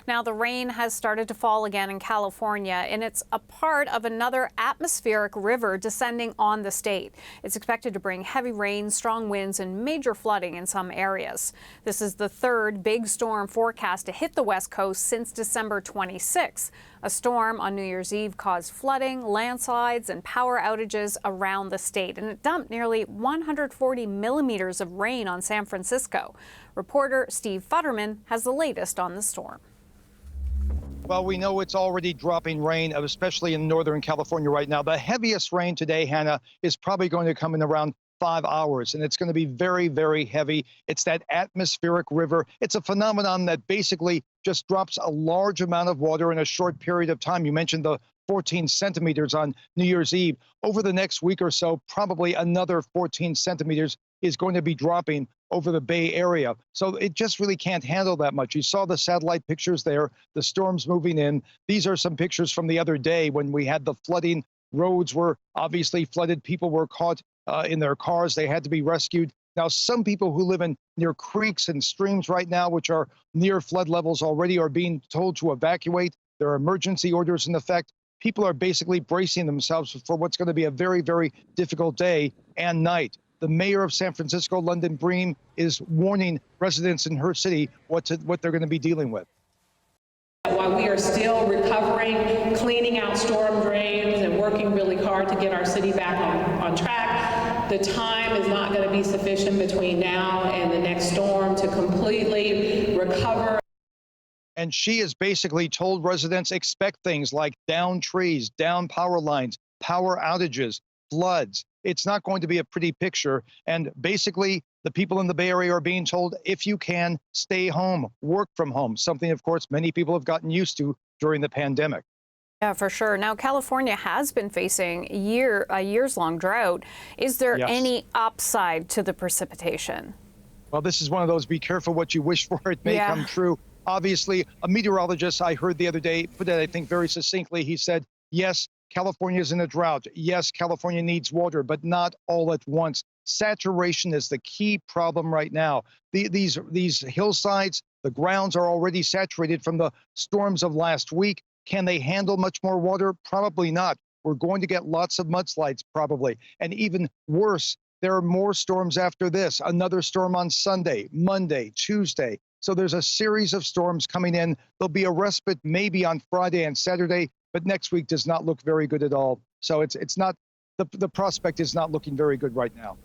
Now, the rain has started to fall again in California, and it's a part of another atmospheric river descending on the state. It's expected to bring heavy rain, strong winds, and major flooding in some areas. This is the third big storm forecast to hit the West Coast since December 26. A storm on New Year's Eve caused flooding, landslides, and power outages around the state, and it dumped nearly 140 millimeters of rain on San Francisco. Reporter Steve Futterman has the latest on the storm. Well, we know it's already dropping rain, especially in Northern California right now. The heaviest rain today, Hannah, is probably going to come in around 5 hours, and it's going to be very, very heavy. It's that atmospheric river. It's a phenomenon that basically just drops a large amount of water in a short period of time. You mentioned the 14 centimeters on New Year's Eve. Over the next week or so, probably another 14 centimeters is going to be dropping over the Bay Area. So it just really can't handle that much. You saw the satellite pictures there, the storms moving in. These are some pictures from the other day when we had the flooding. Roads were obviously flooded. People were caught in their cars. They had to be rescued. Now, some people who live near creeks and streams right now, which are near flood levels already, are being told to evacuate. There are emergency orders in effect. People are basically bracing themselves for what's going to be a very, very difficult day and night. The mayor of San Francisco, London Bream, is warning residents in her city what they're going to be dealing with. While we are still recovering, cleaning out storm drains and working really hard to get our city back on track, the time is not going to be sufficient between now and the next storm to completely recover. And she has basically told residents expect things like downed trees, down power lines, power outages, floods. It's not going to be a pretty picture. And basically, the people in the Bay Area are being told, if you can, stay home, work from home, something, of course, many people have gotten used to during the pandemic. Yeah, for sure. Now, California has been facing a years-long drought. Is there any upside to the precipitation? Well, this is one of those be careful what you wish for. It may come true. Obviously, a meteorologist I heard the other day put it, I think, very succinctly. He said, yes, California is in a drought. Yes, California needs water, but not all at once. Saturation is the key problem right now. These hillsides, the grounds are already saturated from the storms of last week. Can they handle much more water? Probably not. We're going to get lots of mudslides, probably. And even worse, there are more storms after this. Another storm on Sunday, Monday, Tuesday. So there's a series of storms coming in. There'll be a respite maybe on Friday and Saturday, but next week does not look very good at all. So it's not, the prospect is not looking very good right now.